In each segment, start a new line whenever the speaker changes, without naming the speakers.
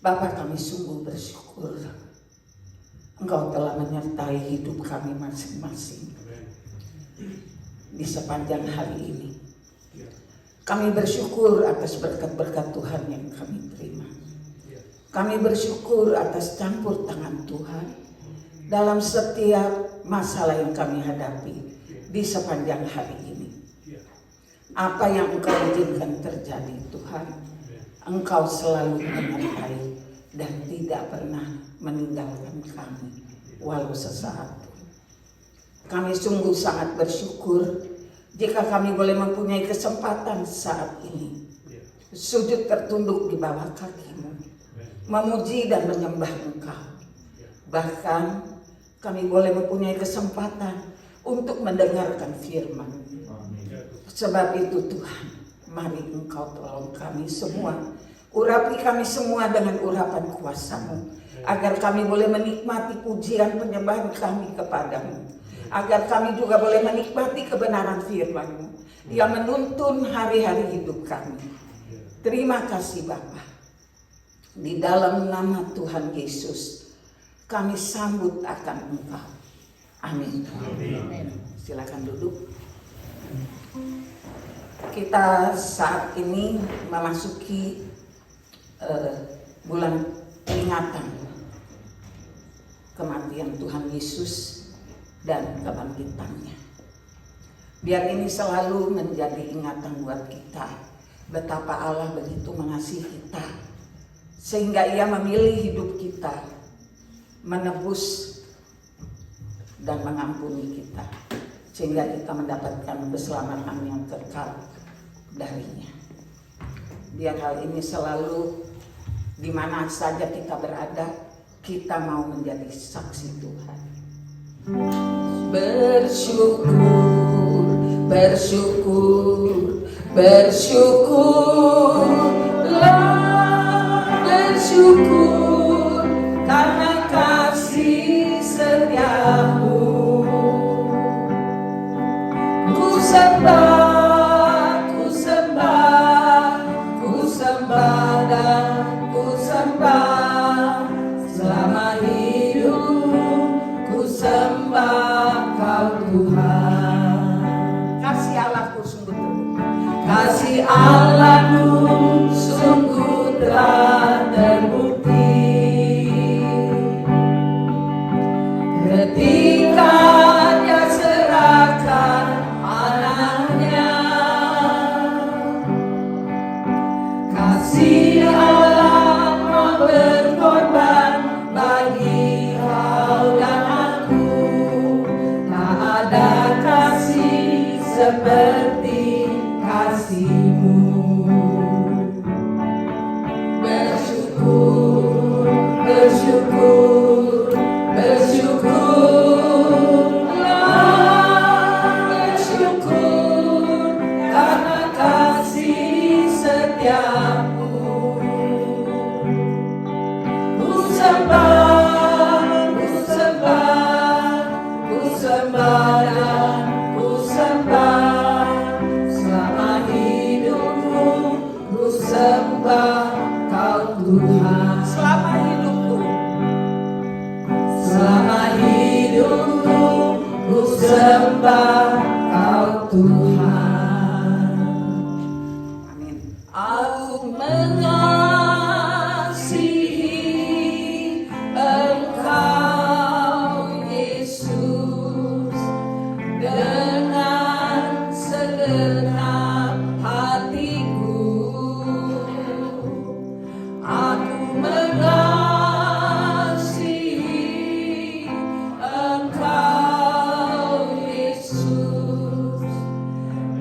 Bapa, kami sungguh bersyukur Engkau telah menyertai hidup kami masing-masing di sepanjang hari ini. Kami bersyukur atas berkat-berkat Tuhan yang kami terima. Kami bersyukur atas campur tangan Tuhan dalam setiap masalah yang kami hadapi di sepanjang hari ini. Apa yang Engkau izinkan terjadi, Tuhan, Engkau selalu menyertai dan tidak pernah meninggalkan kami walau sesaat. Kami sungguh sangat bersyukur jika kami boleh mempunyai kesempatan saat ini sujud tertunduk di bawah kaki-Mu, memuji dan menyembah Engkau. Bahkan kami boleh mempunyai kesempatan untuk mendengarkan firman. Sebab itu Tuhan, mari Engkau tolong kami semua, urapi kami semua dengan urapan kuasa-Mu, agar kami boleh menikmati pujian penyembahan kami kepadamu, agar kami juga boleh menikmati kebenaran firman-Mu yang menuntun hari-hari hidup kami. Terima kasih Bapa. Di dalam nama Tuhan Yesus kami sambut akan Engkau. Amin. Silakan duduk. Kita saat ini memasuki bulan peringatan kematian Tuhan Yesus dan kebangkitannya. Biar ini selalu menjadi ingatan buat kita betapa Allah begitu mengasihi kita sehingga Ia memilih hidup kita, menebus dan mengampuni kita sehingga kita mendapatkan keselamatan yang kekal darinya. Biar hal ini selalu di mana saja kita berada, kita mau menjadi saksi Tuhan. Bersyukur, bersyukur, bersyukurlah, bersyukur karena kasih setiamu. Ku sembah, ku sembah, ku sembah dan ku sembah selama hidup. Ku sembah Kau Tuhan. Kasih Allahku sungguh terbukti. Kasih Allahku sungguh telah terbukti. Ketika Dia serahkan anaknya, kasih Allah mau berkorban bagi kau dan aku. Tak ada kasih seperti kasih-Mu. Bersyukur, bersyukur, bersyukurlah, bersyukur karena kasih setiamu. Ku sembah, ku sembah, ku sembah dan ku sembah selama hidupku. Ku sembah Kau Tuhan. Selama hidupku, selama hidupku ku sembah Kau Tuhan. Amin. Aku mengasihi Engkau Yesus dengan segenap hatiku. Aku mengasihi Engkau Yesus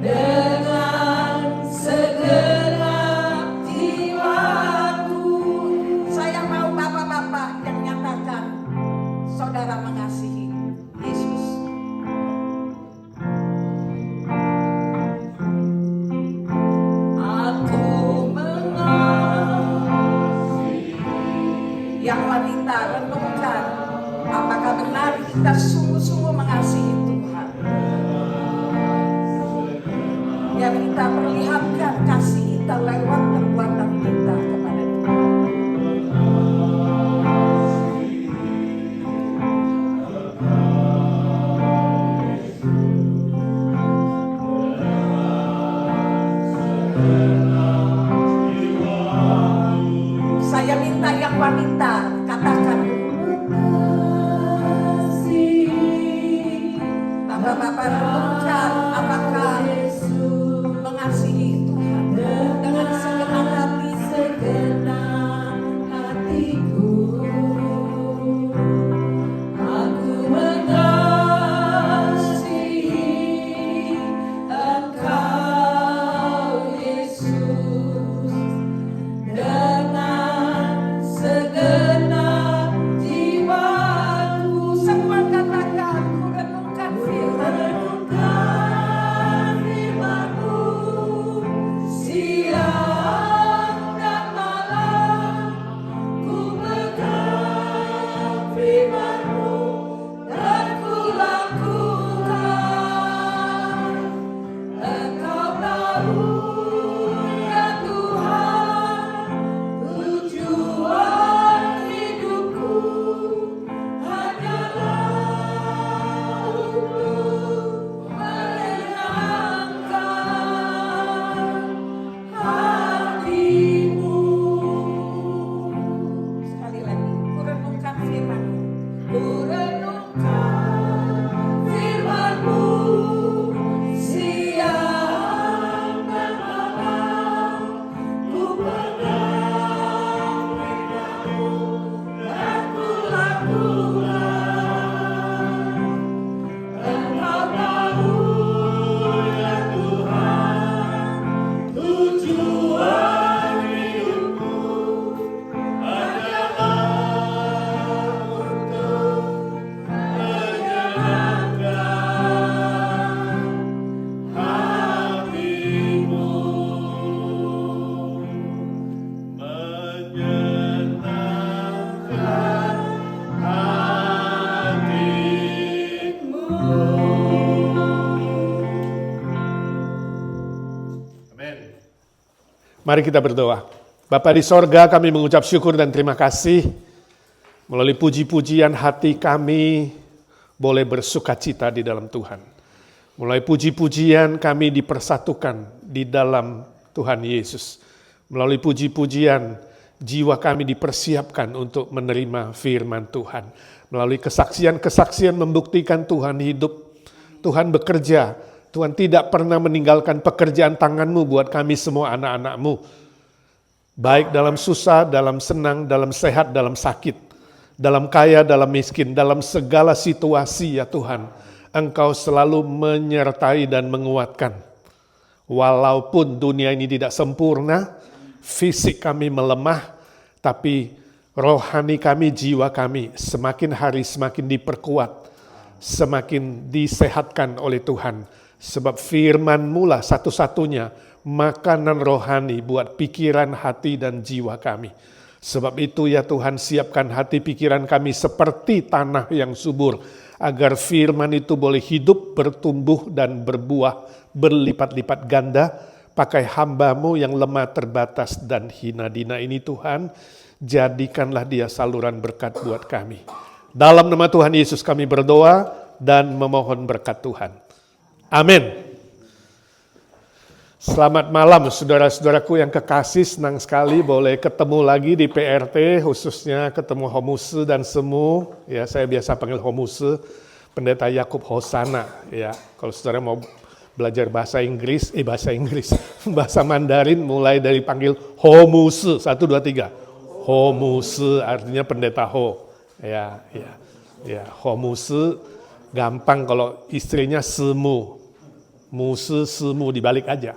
dengan segenap jiwaku. Saya mau bapak-bapak yang nyatakan saudara mengasihi Yesus. Aku mengasihi. Yang wanita renungkan, apakah benar kita sungguh-sungguh mengasihi Tuhan? Yang kita perlihatkan kasih kita lewat perbuatan kita kepada Tuhan.
Mari kita berdoa. Bapa di sorga, kami mengucap syukur dan terima kasih. Melalui puji-pujian hati kami boleh bersukacita di dalam Tuhan. Melalui puji-pujian kami dipersatukan di dalam Tuhan Yesus. Melalui puji-pujian jiwa kami dipersiapkan untuk menerima firman Tuhan. Melalui kesaksian-kesaksian membuktikan Tuhan hidup, Tuhan bekerja, Tuhan tidak pernah meninggalkan pekerjaan tangan-Mu buat kami semua anak-anak-Mu. Baik dalam susah, dalam senang, dalam sehat, dalam sakit, dalam kaya, dalam miskin, dalam segala situasi ya Tuhan. Engkau selalu menyertai dan menguatkan. Walaupun dunia ini tidak sempurna, fisik kami melemah, tapi rohani kami, jiwa kami semakin hari semakin diperkuat, semakin disehatkan oleh Tuhan. Sebab firman-Mu lah satu-satunya makanan rohani buat pikiran, hati, dan jiwa kami. Sebab itu ya Tuhan, siapkan hati pikiran kami seperti tanah yang subur, agar firman itu boleh hidup, bertumbuh, dan berbuah berlipat-lipat ganda. Pakai hamba-Mu yang lemah, terbatas, dan hina dina ini Tuhan, jadikanlah dia saluran berkat buat kami. Dalam nama Tuhan Yesus kami berdoa dan memohon berkat Tuhan. Amin. Selamat malam saudara-saudaraku yang kekasih, senang sekali boleh ketemu lagi di PRT, khususnya ketemu Homuse dan Semu. Ya, saya biasa panggil Homuse, Pendeta Yakub Hosana. Ya, kalau saudara mau belajar bahasa Inggris, bahasa Mandarin mulai dari panggil Homuse, 1, 2, 3. Homuse artinya pendeta Ho. Ya, Homuse gampang kalau istrinya Semu. Muse, Semu dibalik aja.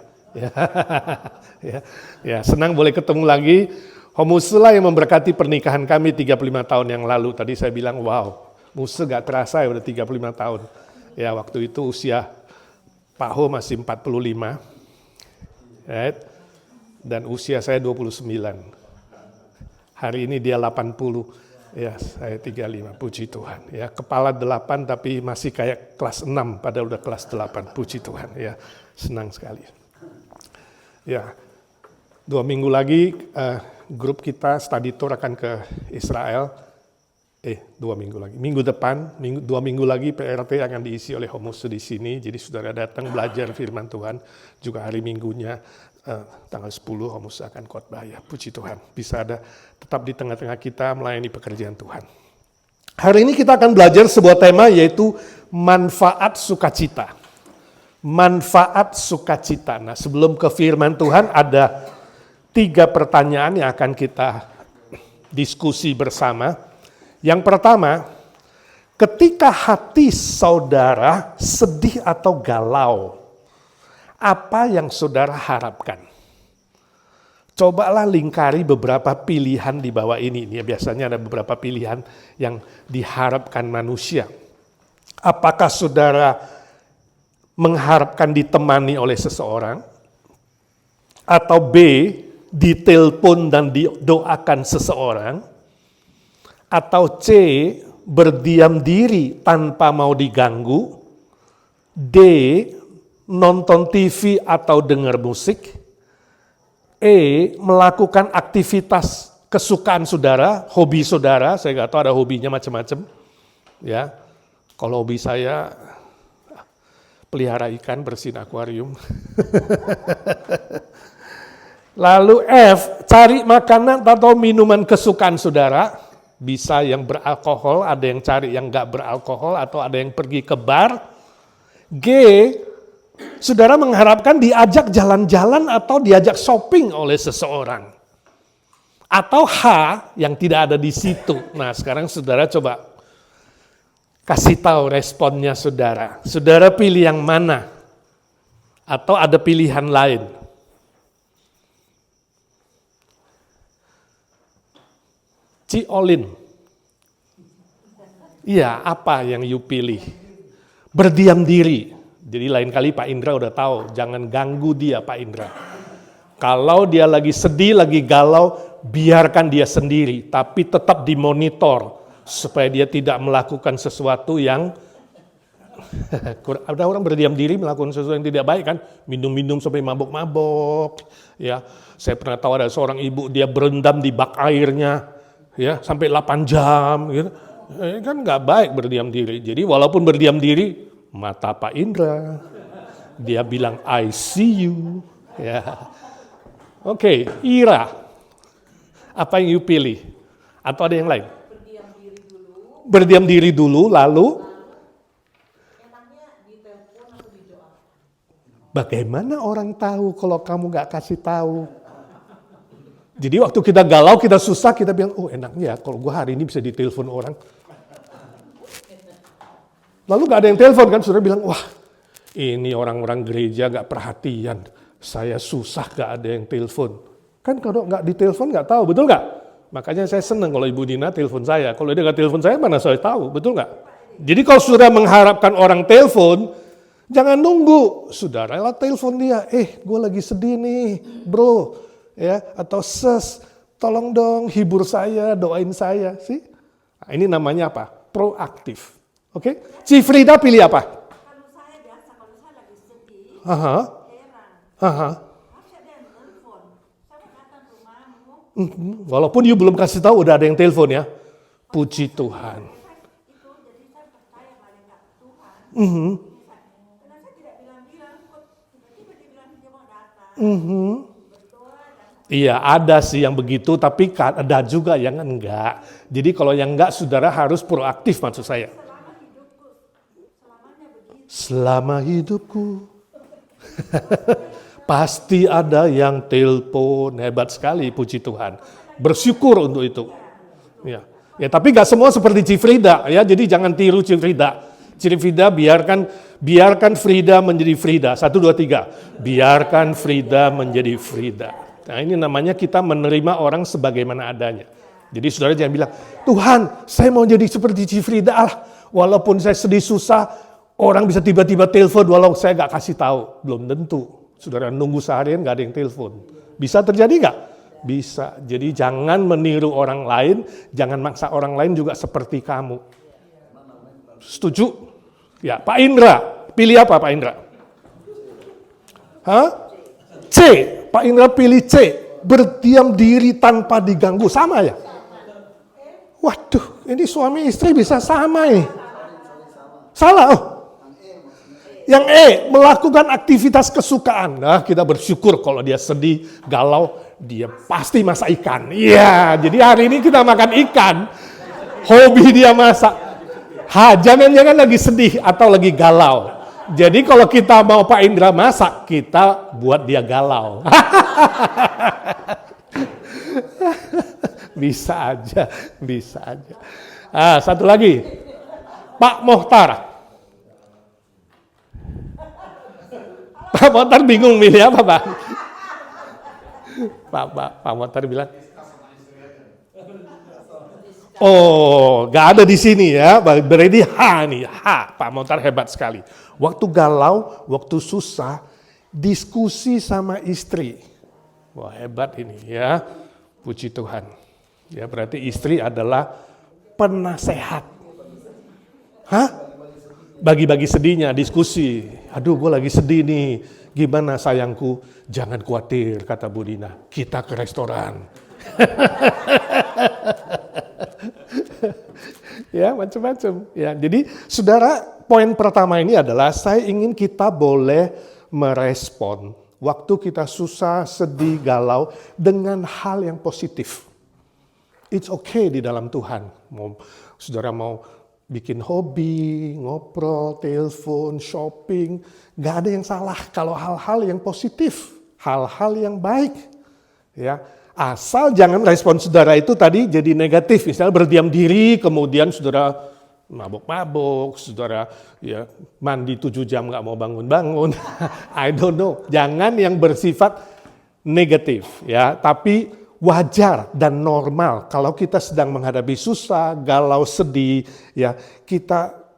Ya, senang boleh ketemu lagi. Homuse lah yang memberkati pernikahan kami 35 tahun yang lalu. Tadi saya bilang, wow, Muse gak terasa ya udah 35 tahun. Ya, waktu itu usia Pak Ho masih 45. Right? Dan usia saya 29. Hari ini dia 80. Ya, saya 35, puji Tuhan. Ya, kepala 8 tapi masih kayak kelas 6, padahal udah kelas 8, puji Tuhan. Ya, senang sekali. Ya, 2 minggu lagi grup kita study tour akan ke Israel. 2 minggu lagi. Minggu depan, 2 minggu lagi PRT akan diisi oleh Homuse di sini. Jadi saudara datang belajar firman Tuhan. Juga hari Minggunya tanggal 10 Homuse akan khotbah ya. Puji Tuhan. Bisa ada tetap di tengah-tengah kita melayani pekerjaan Tuhan. Hari ini kita akan belajar sebuah tema yaitu manfaat sukacita. Manfaat sukacita. Nah, sebelum ke firman Tuhan ada 3 pertanyaan yang akan kita diskusi bersama. Yang pertama, ketika hati saudara sedih atau galau, apa yang saudara harapkan? Cobalah lingkari beberapa pilihan di bawah ini. Ini biasanya ada beberapa pilihan yang diharapkan manusia. Apakah saudara mengharapkan ditemani oleh seseorang? Atau B, ditelepon dan didoakan seseorang? Atau C, berdiam diri tanpa mau diganggu? D, nonton TV atau dengar musik? E, melakukan aktivitas kesukaan saudara, hobi saudara, saya nggak tahu ada hobinya macam-macam. Ya, kalau hobi saya pelihara ikan, bersihin akuarium. Lalu F, cari makanan atau minuman kesukaan saudara. Bisa yang beralkohol, ada yang cari yang nggak beralkohol, atau ada yang pergi ke bar. G, saudara mengharapkan diajak jalan-jalan atau diajak shopping oleh seseorang. Atau H, yang tidak ada di situ. Nah, sekarang saudara coba kasih tahu responnya saudara. Saudara pilih yang mana? Atau ada pilihan lain? Ciolin. Iya, apa yang you pilih? Berdiam diri. Jadi lain kali Pak Indra udah tahu, jangan ganggu dia Pak Indra. Kalau dia lagi sedih, lagi galau, biarkan dia sendiri. Tapi tetap dimonitor supaya dia tidak melakukan sesuatu yang Ada orang berdiam diri melakukan sesuatu yang tidak baik kan, minum-minum sampai mabok-mabok. Ya, saya pernah tahu ada seorang ibu dia berendam di bak airnya, ya sampai 8 jam, gitu. Kan nggak baik berdiam diri. Jadi walaupun berdiam diri, mata Pak Indra, dia bilang I see you. Ya, oke, Ira, apa yang you pilih? Atau ada yang lain? Berdiam diri dulu, lalu bagaimana orang tahu kalau kamu gak kasih tahu? Jadi waktu kita galau, kita susah, kita bilang, oh enaknya ya kalau gue hari ini bisa ditelepon orang. Lalu gak ada yang telepon kan, saudara bilang, wah ini orang-orang gereja gak perhatian. Saya susah gak ada yang telepon. Kan kalau gak ditelepon gak tahu, betul gak? Makanya saya senang kalau Ibu Dina telepon saya. Kalau dia gak telepon saya, mana saya tahu, betul gak? Jadi kalau saudara mengharapkan orang telepon, jangan nunggu, saudara lah telepon dia, gue lagi sedih nih bro, ya atau sis, tolong dong hibur saya, doain saya, sih. Nah, ini namanya apa? Proaktif, oke? Cifrida pilih apa?
Kalau saya biasa, kalau saya lagi sedih,
Aha,
heran, masih ada yang telepon, saya datang ke rumahmu,
Walaupun you belum kasih tahu, udah ada yang telepon ya. Puji Tuhan.
itu jadi saya percaya malaikat Tuhan. Karena saya tidak bilang-bilang, kok tiba-tiba dia bilang dia mau datang, berdoa dan
Iya, ada sih yang begitu, tapi ada juga yang enggak. Jadi kalau yang enggak, saudara harus proaktif maksud saya.
selama hidupku, selamanya begitu.
Selama hidupku. Pasti ada yang telepon, hebat sekali, puji Tuhan. Bersyukur untuk itu. Ya, tapi nggak semua seperti Cifrida, ya. Jadi jangan tiru Cifrida. Cifrida biarkan Frida menjadi Frida. 1, 2, 3. Biarkan Frida menjadi Frida. Nah ini namanya kita menerima orang sebagaimana adanya. Jadi saudara jangan bilang, Tuhan saya mau jadi seperti Cifrida lah. Walaupun saya sedih susah, orang bisa tiba-tiba telepon walau saya nggak kasih tahu. Belum tentu. Saudara nunggu seharian nggak ada yang telepon. Bisa terjadi nggak? Bisa. Jadi jangan meniru orang lain, jangan maksa orang lain juga seperti kamu. Setuju? Ya, Pak Indra. Pilih apa Pak Indra? Hah? C. Pak Indra pilih C. Berdiam diri tanpa diganggu. Sama ya? Waduh, ini suami istri bisa sama ini. Salah. Oh. Yang E, melakukan aktivitas kesukaan. Nah, kita bersyukur kalau dia sedih, galau, dia pasti masak ikan. Iya, jadi hari ini kita makan ikan. Hobi dia masak. Jangan-jangan lagi sedih atau lagi galau. Jadi kalau kita mau Pak Indra masak, kita buat dia galau. Bisa aja. Satu lagi. Pak Mohtar. Pak Mohtar bingung milih apa, Pak? Pak Mohtar bilang, oh, gak ada di sini ya, berarti H nih, Pak Mohtar hebat sekali. Waktu galau, waktu susah, diskusi sama istri. Wah hebat ini ya, puji Tuhan. Ya berarti istri adalah penasehat. Bagi-bagi sedihnya, diskusi. Aduh gue lagi sedih nih, gimana sayangku? Jangan khawatir kata Bu Dina, kita ke restoran. Ya macam-macam. Ya, jadi saudara, poin pertama ini adalah saya ingin kita boleh merespon waktu kita susah, sedih, galau dengan hal yang positif. It's okay di dalam Tuhan. Saudara mau bikin hobi, ngobrol, telepon, shopping, gak ada yang salah kalau hal-hal yang positif, hal-hal yang baik. Ya, asal jangan respon saudara itu tadi jadi negatif, misalnya berdiam diri, kemudian saudara mabok-mabok, saudara ya mandi 7 jam gak mau bangun-bangun, I don't know. Jangan yang bersifat negatif, ya, tapi wajar dan normal kalau kita sedang menghadapi susah, galau, sedih, ya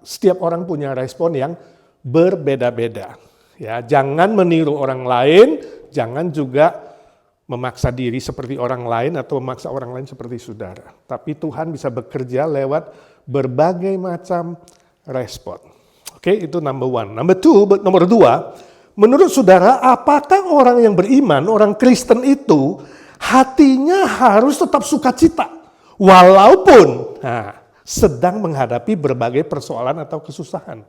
setiap orang punya respon yang berbeda-beda. Ya, jangan meniru orang lain, jangan juga memaksa diri seperti orang lain atau memaksa orang lain seperti saudara. Tapi Tuhan bisa bekerja lewat berbagai macam respon. Oke, itu number one. Nomor dua, menurut saudara, apakah orang yang beriman, orang Kristen itu, hatinya harus tetap sukacita, walaupun sedang menghadapi berbagai persoalan atau kesusahan?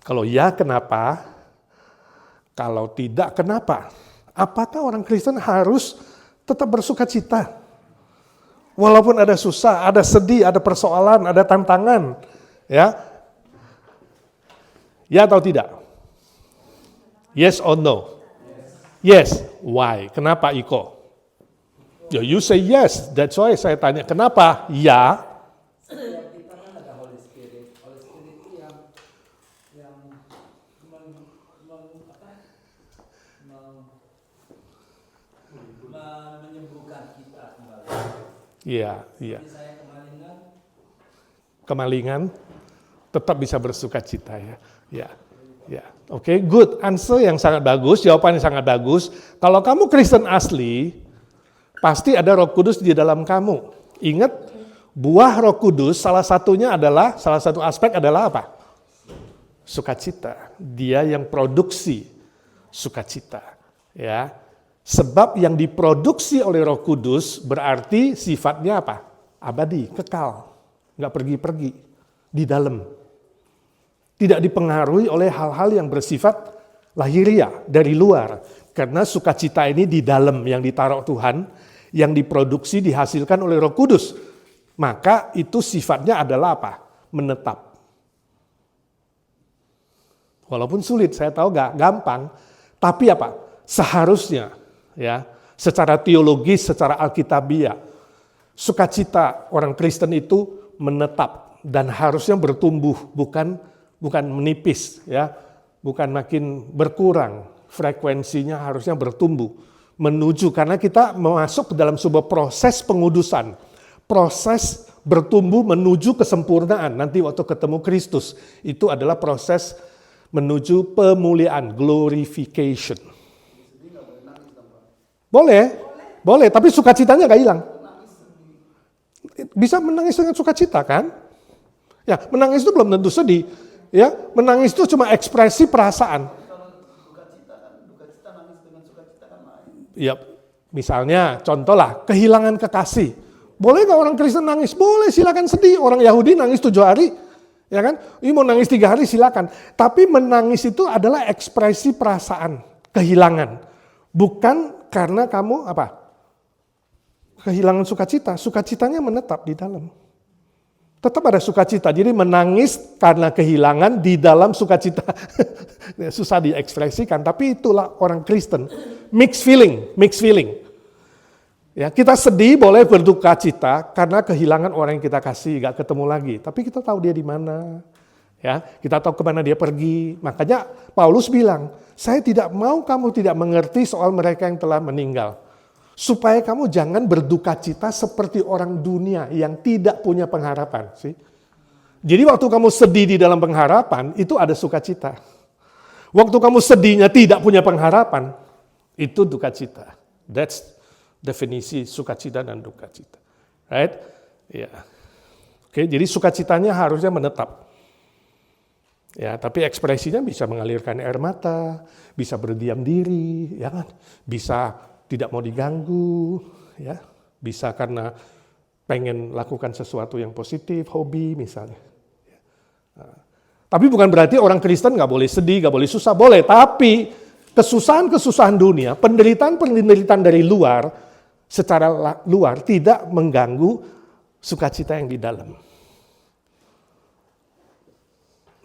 Kalau ya, kenapa? Kalau tidak, kenapa? Apakah orang Kristen harus tetap bersukacita? Walaupun ada susah, ada sedih, ada persoalan, ada tantangan. Ya atau tidak? Yes or no? Yes. Why? Kenapa, Iko? You say yes. That's why saya tanya, kenapa? Ya.
Kita kan ada Holy Spirit. Holy Spirit itu yang menyembuhkan kita kembali.
Iya.
Jadi saya
Kemalingan tetap bisa bersuka cita ya. Oke, good. Answer yang sangat bagus, jawaban yang sangat bagus. Kalau kamu Kristen asli, pasti ada Roh Kudus di dalam kamu. Ingat, buah Roh Kudus salah satu aspek adalah apa? Sukacita. Dia yang produksi sukacita, ya. Sebab yang diproduksi oleh Roh Kudus berarti sifatnya apa? Abadi, kekal. Nggak pergi-pergi di dalam. Tidak dipengaruhi oleh hal-hal yang bersifat lahiriah dari luar. Karena sukacita ini di dalam yang ditaruh Tuhan, yang diproduksi, dihasilkan oleh Roh Kudus. Maka itu sifatnya adalah apa? Menetap. Walaupun sulit, saya tahu gak gampang. Tapi apa? Seharusnya, ya, secara teologis, secara alkitabiah, sukacita orang Kristen itu menetap dan harusnya bertumbuh, bukan menipis, ya, bukan makin berkurang, frekuensinya harusnya bertumbuh menuju, karena kita masuk ke dalam sebuah proses pengudusan, proses bertumbuh menuju kesempurnaan. Nanti waktu ketemu Kristus itu adalah proses menuju pemuliaan, glorification. Boleh, tapi sukacitanya gak hilang. Bisa menangis dengan sukacita kan? Ya, menangis itu belum tentu sedih. Ya, menangis itu cuma ekspresi perasaan. Ya, misalnya contohlah kehilangan kekasih. Boleh nggak orang Kristen nangis? Boleh, silakan sedih. Orang Yahudi nangis 7 hari, ya kan? Ini mau nangis 3 hari silakan. Tapi menangis itu adalah ekspresi perasaan kehilangan, bukan karena kamu apa? Kehilangan sukacita, sukacitanya menetap di dalam. Tetap ada sukacita, jadi menangis karena kehilangan di dalam sukacita. Susah diekspresikan, tapi itulah orang Kristen. Mixed feeling. Ya, kita sedih boleh berduka cita karena kehilangan orang yang kita kasih, gak ketemu lagi. Tapi kita tahu dia di mana. Ya, kita tahu kemana dia pergi. Makanya Paulus bilang, saya tidak mau kamu tidak mengerti soal mereka yang telah meninggal. Supaya kamu jangan berduka cita seperti orang dunia yang tidak punya pengharapan. Jadi waktu kamu sedih di dalam pengharapan, itu ada sukacita. Waktu kamu sedihnya tidak punya pengharapan, itu duka cita. That's definisi sukacita dan duka cita. Right? Ya. Oke, jadi sukacitanya harusnya menetap. Ya, tapi ekspresinya bisa mengalirkan air mata, bisa berdiam diri, ya kan? Bisa tidak mau diganggu, ya, bisa karena pengen lakukan sesuatu yang positif, hobi misalnya. Tapi bukan berarti orang Kristen nggak boleh sedih, nggak boleh susah, boleh. Tapi kesusahan-kesusahan dunia, penderitaan-penderitaan dari luar, secara luar tidak mengganggu sukacita yang di dalam.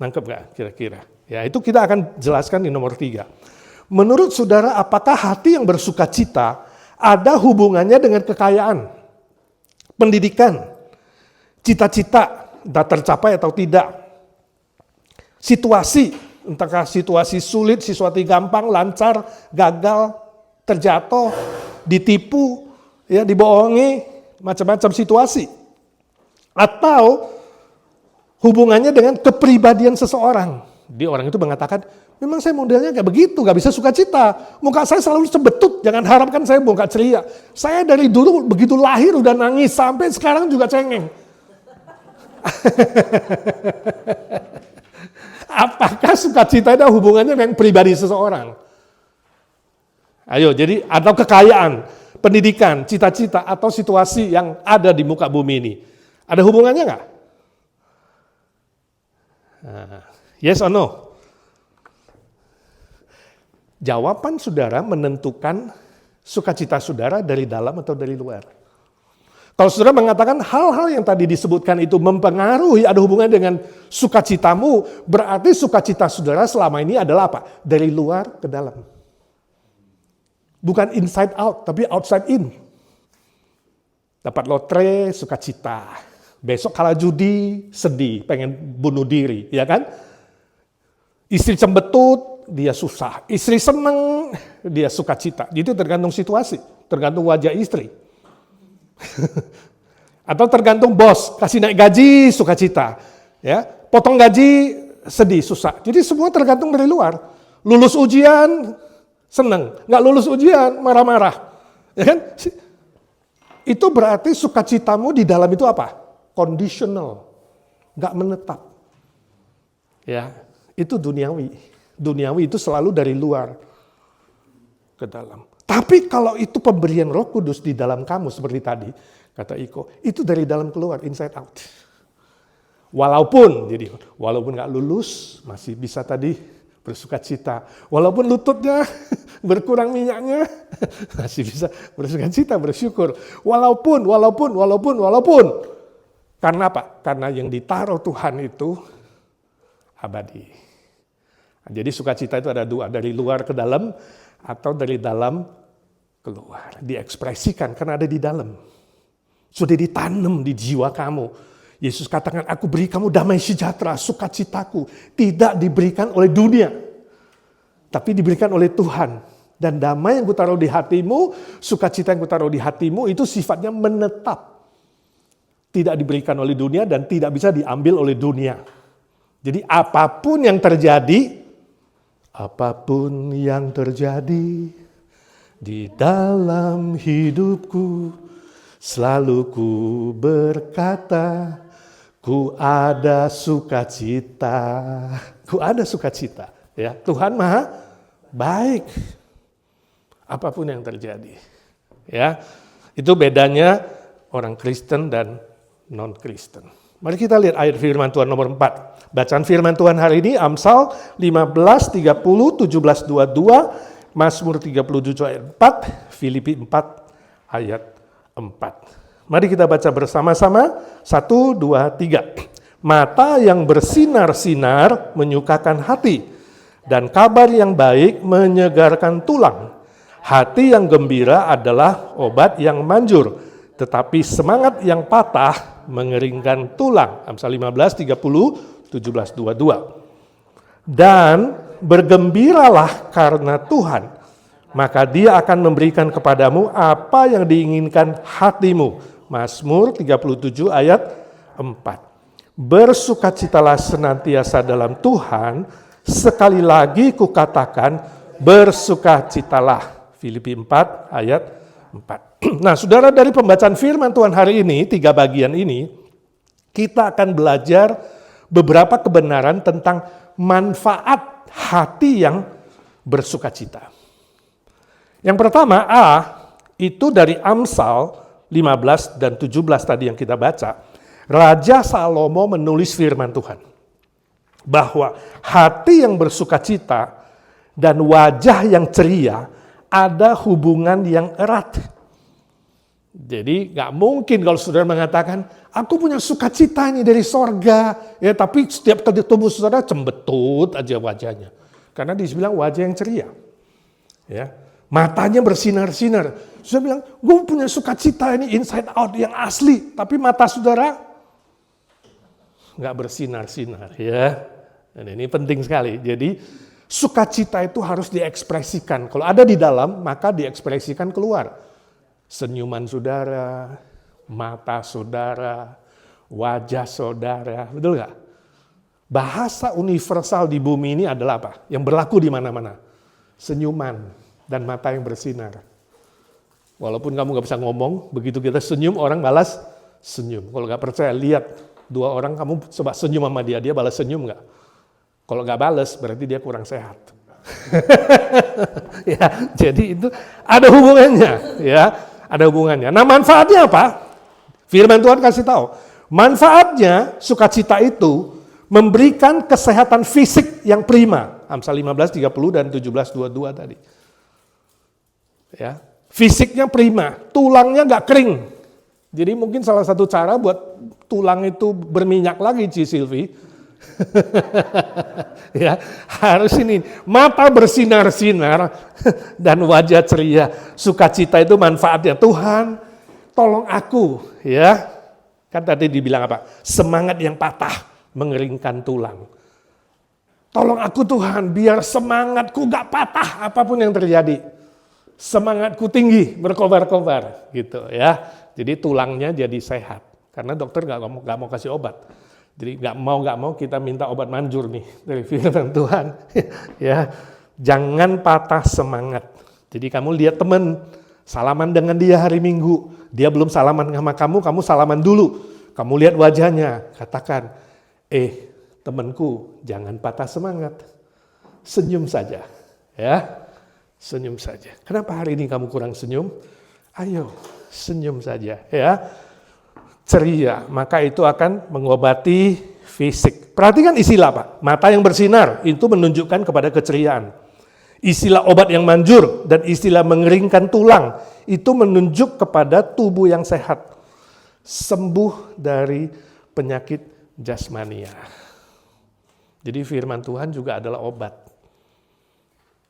Nangkep nggak kira-kira? Ya, itu kita akan jelaskan di nomor 3. Menurut saudara, apakah hati yang bersuka cita ada hubungannya dengan kekayaan, pendidikan, cita-cita, sudah tercapai atau tidak? Situasi, entahkah situasi sulit, situasi gampang, lancar, gagal, terjatuh, ditipu, ya, dibohongi, macam-macam situasi. Atau hubungannya dengan kepribadian seseorang. Dia orang itu mengatakan, memang saya modelnya kayak begitu, gak bisa sukacita. Muka saya selalu cebetut, jangan harapkan saya muka ceria. Saya dari dulu begitu lahir udah nangis, sampai sekarang juga cengeng. Apakah sukacita itu hubungannya dengan pribadi seseorang? Ayo, jadi atau kekayaan, pendidikan, cita-cita, atau situasi yang ada di muka bumi ini. Ada hubungannya nggak? Yes or no? Jawaban saudara menentukan sukacita saudara dari dalam atau dari luar. Kalau saudara mengatakan hal-hal yang tadi disebutkan itu mempengaruhi, ada hubungan dengan sukacitamu, berarti sukacita saudara selama ini adalah apa? Dari luar ke dalam. Bukan inside out, tapi outside in. Dapat lotre, sukacita. Besok kalah judi, sedih, pengen bunuh diri, ya kan? Istri cembetut, dia susah. Istri seneng, dia sukacita. Itu tergantung situasi, tergantung wajah istri. Atau tergantung bos, kasih naik gaji, sukacita. Ya, potong gaji, sedih, susah. Jadi semua tergantung dari luar. Lulus ujian, seneng. Nggak lulus ujian, marah-marah. Ya kan? Itu berarti sukacitamu di dalam itu apa? Conditional. Nggak menetap. Ya, itu duniawi. Duniawi itu selalu dari luar ke dalam. Tapi kalau itu pemberian Roh Kudus di dalam kamu seperti tadi, kata Iko, itu dari dalam keluar, inside out. Walaupun nggak lulus, masih bisa tadi bersukacita. Walaupun lututnya berkurang minyaknya, masih bisa bersukacita, bersyukur. Walaupun. Karena apa? Karena yang ditaruh Tuhan itu abadi. Jadi sukacita itu ada dua, dari luar ke dalam atau dari dalam keluar. Diekspresikan karena ada di dalam. Sudah ditanam di jiwa kamu. Yesus katakan, aku beri kamu damai sejahtera, sukacitaku. Tidak diberikan oleh dunia, tapi diberikan oleh Tuhan. Dan damai yang kutaruh di hatimu, sukacita yang kutaruh di hatimu, itu sifatnya menetap. Tidak diberikan oleh dunia dan tidak bisa diambil oleh dunia. Jadi apapun yang terjadi di dalam hidupku, selalu ku berkata, ku ada sukacita. Ku ada sukacita. Ya, Tuhan Maha baik. Apapun yang terjadi. Ya, itu bedanya orang Kristen dan non-Kristen. Mari kita lihat ayat firman Tuhan nomor 4. Bacaan firman Tuhan hari ini Amsal 15, 30, 17, 22, Mazmur 37 ayat 4, Filipi 4 ayat 4. Mari kita baca bersama-sama. 1, 2, 3. Mata yang bersinar-sinar menyukakan hati, dan kabar yang baik menyegarkan tulang. Hati yang gembira adalah obat yang manjur, tetapi semangat yang patah mengeringkan tulang. Amsal 15, 30, 17, 22. Dan bergembiralah karena Tuhan, maka Dia akan memberikan kepadamu apa yang diinginkan hatimu. Mazmur 37 ayat 4. Bersukacitalah senantiasa dalam Tuhan, sekali lagi kukatakan bersukacitalah. Filipi 4 ayat 4. Nah, saudara, dari pembacaan firman Tuhan hari ini, 3 bagian ini, kita akan belajar beberapa kebenaran tentang manfaat hati yang bersukacita. Yang pertama, itu dari Amsal 15 dan 17 tadi yang kita baca. Raja Salomo menulis firman Tuhan, bahwa hati yang bersukacita dan wajah yang ceria ada hubungan yang erat. Jadi gak mungkin kalau saudara mengatakan, aku punya sukacita ini dari sorga, ya, tapi setiap kali ketemu saudara cembetut aja wajahnya. Karena dibilang wajah yang ceria. Ya, matanya bersinar-sinar. Saudara bilang, gue punya sukacita ini inside out yang asli, tapi mata saudara gak bersinar-sinar. Ya. Dan ini penting sekali. Jadi sukacita itu harus diekspresikan. Kalau ada di dalam, maka diekspresikan keluar. Senyuman saudara, mata saudara, wajah saudara, betul nggak? Bahasa universal di bumi ini adalah apa? Yang berlaku di mana-mana. Senyuman dan mata yang bersinar. Walaupun kamu nggak bisa ngomong, begitu kita senyum, orang balas senyum. Kalau nggak percaya, lihat 2 orang kamu coba senyum sama dia balas senyum nggak? Kalau nggak balas, berarti dia kurang sehat. Ya, jadi itu ada hubungannya, ya, ada hubungannya. Nah, manfaatnya apa? Firman Tuhan kasih tahu. Manfaatnya sukacita itu memberikan kesehatan fisik yang prima. Amsal 15:30 dan 17:22 tadi. Ya, fisiknya prima, tulangnya nggak kering. Jadi mungkin salah satu cara buat tulang itu berminyak lagi, Ci Silvi. Ya, harus ini mata bersinar-sinar dan wajah ceria. Sukacita itu manfaatnya. Tuhan, tolong aku, ya. Kan tadi dibilang apa? Semangat yang patah mengeringkan tulang. Tolong aku Tuhan, biar semangatku gak patah apapun yang terjadi. Semangatku tinggi, berkobar-kobar gitu ya. Jadi tulangnya jadi sehat. Karena dokter gak mau kasih obat. Jadi gak mau kita minta obat manjur nih dari firman Tuhan. Ya, jangan patah semangat. Jadi kamu lihat teman, salaman dengan dia hari Minggu. Dia belum salaman sama kamu salaman dulu. Kamu lihat wajahnya, katakan, temanku, jangan patah semangat. Senyum saja, ya. Senyum saja. Kenapa hari ini kamu kurang senyum? Ayo, senyum saja, ya. Ceria, maka itu akan mengobati fisik. Perhatikan istilah Pak, mata yang bersinar itu menunjukkan kepada keceriaan. Istilah obat yang manjur dan istilah mengeringkan tulang itu menunjuk kepada tubuh yang sehat. Sembuh dari penyakit jasmania. Jadi firman Tuhan juga adalah obat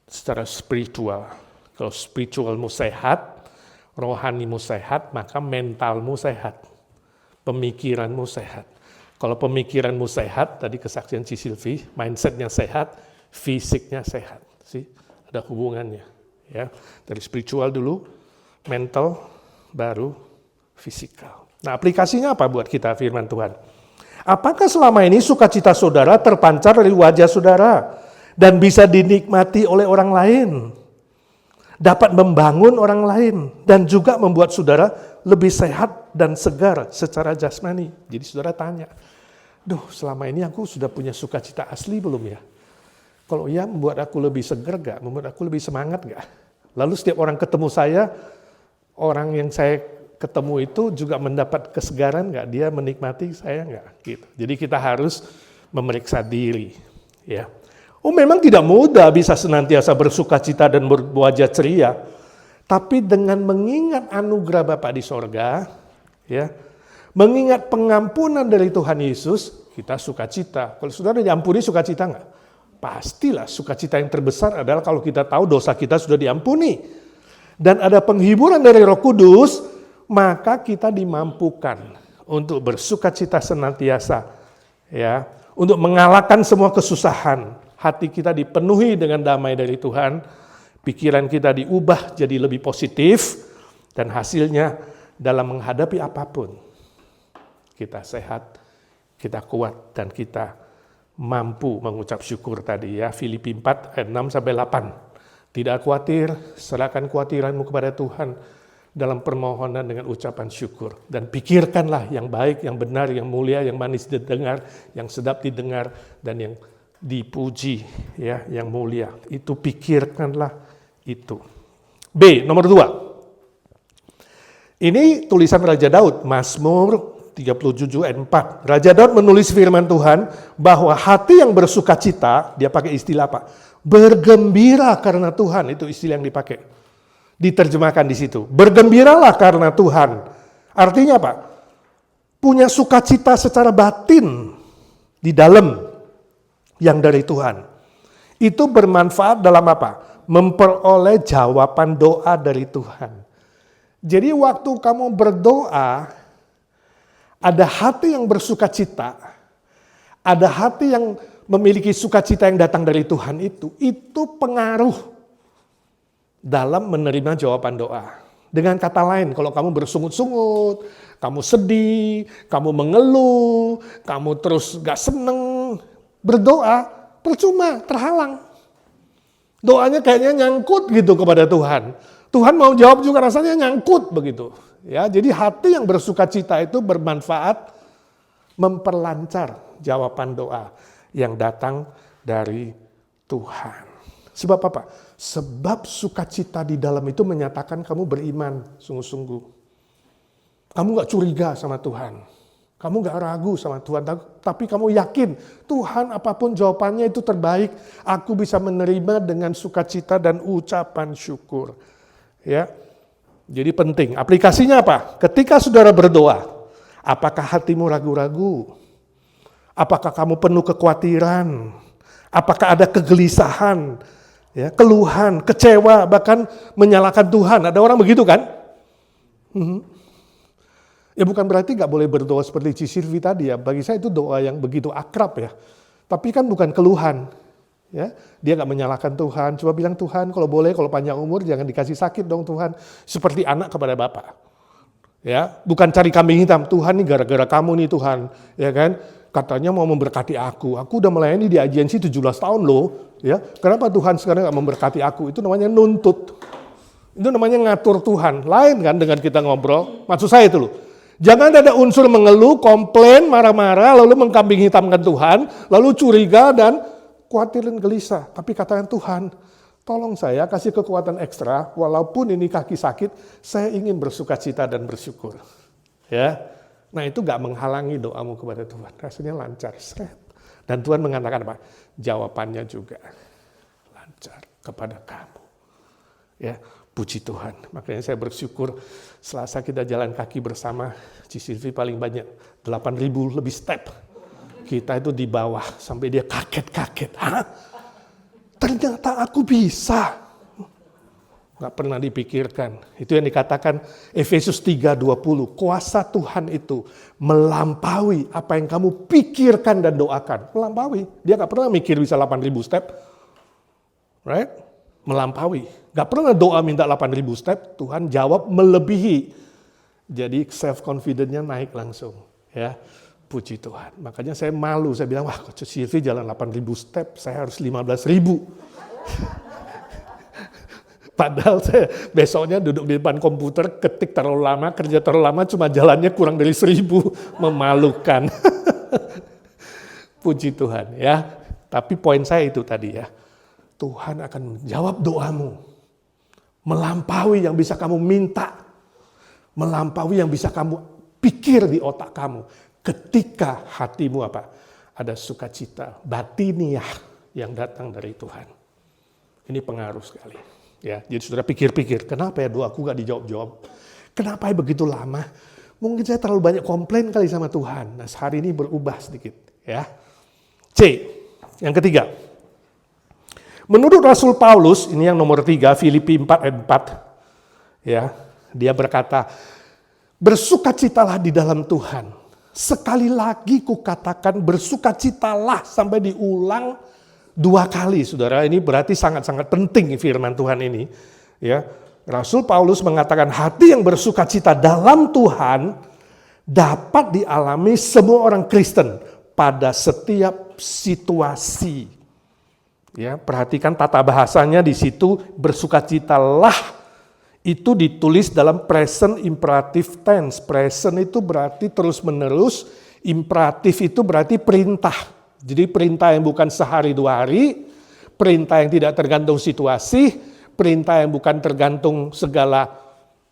secara spiritual. Kalau spiritualmu sehat, rohanimu sehat, maka mentalmu sehat. Pemikiranmu sehat. Kalau pemikiranmu sehat, tadi kesaksian Ci Silvi, mindsetnya sehat, fisiknya sehat. Sih, ada hubungannya. Ya, dari spiritual dulu, mental, baru fisikal. Nah, aplikasinya apa buat kita firman Tuhan? Apakah selama ini sukacita saudara terpancar dari wajah saudara dan bisa dinikmati oleh orang lain? Dapat membangun orang lain dan juga membuat saudara lebih sehat dan segar secara jasmani. Jadi saudara tanya, selama ini aku sudah punya sukacita asli belum ya? Kalau iya, membuat aku lebih segar gak? Membuat aku lebih semangat gak? Lalu setiap orang ketemu saya, orang yang saya ketemu itu juga mendapat kesegaran gak? Dia menikmati saya gak? Gitu. Jadi kita harus memeriksa diri. Ya. Memang tidak mudah bisa senantiasa bersukacita dan berwajah ceria, tapi dengan mengingat anugerah Bapa di sorga, ya, mengingat pengampunan dari Tuhan Yesus, kita sukacita. Kalau saudara diampuni, sukacita enggak? Pastilah, sukacita yang terbesar adalah kalau kita tahu dosa kita sudah diampuni. Dan ada penghiburan dari Roh Kudus, maka kita dimampukan untuk bersukacita senantiasa, ya, untuk mengalahkan semua kesusahan. Hati kita dipenuhi dengan damai dari Tuhan, pikiran kita diubah jadi lebih positif, dan hasilnya dalam menghadapi apapun, kita sehat, kita kuat, dan kita mampu mengucap syukur tadi ya, Filipi 4 ayat 6-8. Tidak khawatir, serahkan kekhawatiranmu kepada Tuhan dalam permohonan dengan ucapan syukur. Dan pikirkanlah yang baik, yang benar, yang mulia, yang manis didengar, yang sedap didengar, dan yang dipuji, ya, yang mulia. Itu pikirkanlah itu. B, nomor 2. Ini tulisan Raja Daud, Mazmur 37 ayat 4. Raja Daud menulis firman Tuhan bahwa hati yang bersukacita, dia pakai istilah apa? Bergembira karena Tuhan, itu istilah yang dipakai. Diterjemahkan di situ. Bergembiralah karena Tuhan. Artinya apa? Punya sukacita secara batin di dalam yang dari Tuhan. Itu bermanfaat dalam apa? Memperoleh jawaban doa dari Tuhan. Jadi waktu kamu berdoa, ada hati yang bersukacita, ada hati yang memiliki sukacita yang datang dari Tuhan itu pengaruh dalam menerima jawaban doa. Dengan kata lain, kalau kamu bersungut-sungut, kamu sedih, kamu mengeluh, kamu terus gak seneng, berdoa percuma, terhalang. Doanya kayaknya nyangkut gitu kepada Tuhan. Tuhan mau jawab juga rasanya nyangkut begitu. Ya, jadi hati yang bersukacita itu bermanfaat memperlancar jawaban doa yang datang dari Tuhan. Sebab apa? Sebab sukacita di dalam itu menyatakan kamu beriman sungguh-sungguh. Kamu gak curiga sama Tuhan. Kamu gak ragu sama Tuhan. Tapi kamu yakin Tuhan apapun jawabannya itu terbaik. Aku bisa menerima dengan sukacita dan ucapan syukur. Ya, jadi penting. Aplikasinya apa? Ketika saudara berdoa, apakah hatimu ragu-ragu? Apakah kamu penuh kekhawatiran? Apakah ada kegelisahan? Ya, keluhan, kecewa, bahkan menyalahkan Tuhan. Ada orang begitu kan? Ya bukan berarti gak boleh berdoa seperti Ci Silvi tadi ya. Bagi saya itu doa yang begitu akrab ya. Tapi kan bukan keluhan. Ya, dia gak menyalahkan Tuhan. Coba bilang, Tuhan kalau boleh, kalau panjang umur jangan dikasih sakit dong Tuhan. Seperti anak kepada Bapa. Ya, bukan cari kambing hitam. Tuhan nih gara-gara kamu nih Tuhan. Ya kan? Katanya mau memberkati aku. Aku udah melayani di agensi 17 tahun loh. Ya, kenapa Tuhan sekarang gak memberkati aku? Itu namanya nuntut. Itu namanya ngatur Tuhan. Lain kan dengan kita ngobrol. Maksud saya itu loh. Jangan ada unsur mengeluh, komplain, marah-marah, lalu mengkambing hitamkan Tuhan, lalu curiga dan khawatir dan gelisah. Tapi katakan Tuhan, tolong saya kasih kekuatan ekstra, walaupun ini kaki sakit, saya ingin bersukacita dan bersyukur. Ya, nah itu gak menghalangi doamu kepada Tuhan. Rasanya lancar, seret. Dan Tuhan mengatakan apa? Jawabannya juga lancar kepada kamu. Ya, puji Tuhan. Makanya saya bersyukur Selasa kita jalan kaki bersama. Ci Silvi paling banyak 8.000 lebih step. Kita itu di bawah sampai dia kaget-kaget. Hah? Ternyata aku bisa. Gak pernah dipikirkan. Itu yang dikatakan Efesus 3:20. Kuasa Tuhan itu melampaui apa yang kamu pikirkan dan doakan. Melampaui. Dia gak pernah mikir bisa 8.000 step. Right? Melampaui. Gak pernah doa minta 8.000 step. Tuhan jawab melebihi. Jadi self-confidence-nya naik langsung. Ya, puji Tuhan. Makanya saya malu. Saya bilang, wah Coach Silvi jalan 8.000 step. Saya harus 15.000. Padahal saya besoknya duduk di depan komputer, ketik terlalu lama, kerja terlalu lama, cuma jalannya kurang dari 1.000. Memalukan. Puji Tuhan ya. Tapi poin saya itu tadi ya. Tuhan akan menjawab doamu. Melampaui yang bisa kamu minta. Melampaui yang bisa kamu pikir di otak kamu. Ketika hatimu apa? Ada sukacita, batiniah yang datang dari Tuhan. Ini pengaruh sekali. Ya, jadi saudara pikir-pikir, kenapa ya doaku gak dijawab-jawab? Kenapa ya begitu lama? Mungkin saya terlalu banyak komplain kali sama Tuhan. Nah, hari ini berubah sedikit. Ya. C, yang ketiga. Menurut Rasul Paulus, ini yang nomor 3, Filipi 4 ayat 4. Ya, dia berkata, bersukacitalah di dalam Tuhan. Sekali lagi kukatakan bersukacitalah sampai diulang 2 kali, saudara. Ini berarti sangat-sangat penting firman Tuhan ini. Ya, Rasul Paulus mengatakan hati yang bersukacita dalam Tuhan dapat dialami semua orang Kristen pada setiap situasi. Ya, perhatikan tata bahasanya di situ, bersukacitalah itu ditulis dalam present imperative tense. Present itu berarti terus-menerus, imperatif itu berarti perintah. Jadi perintah yang bukan sehari 2 hari, perintah yang tidak tergantung situasi, perintah yang bukan tergantung segala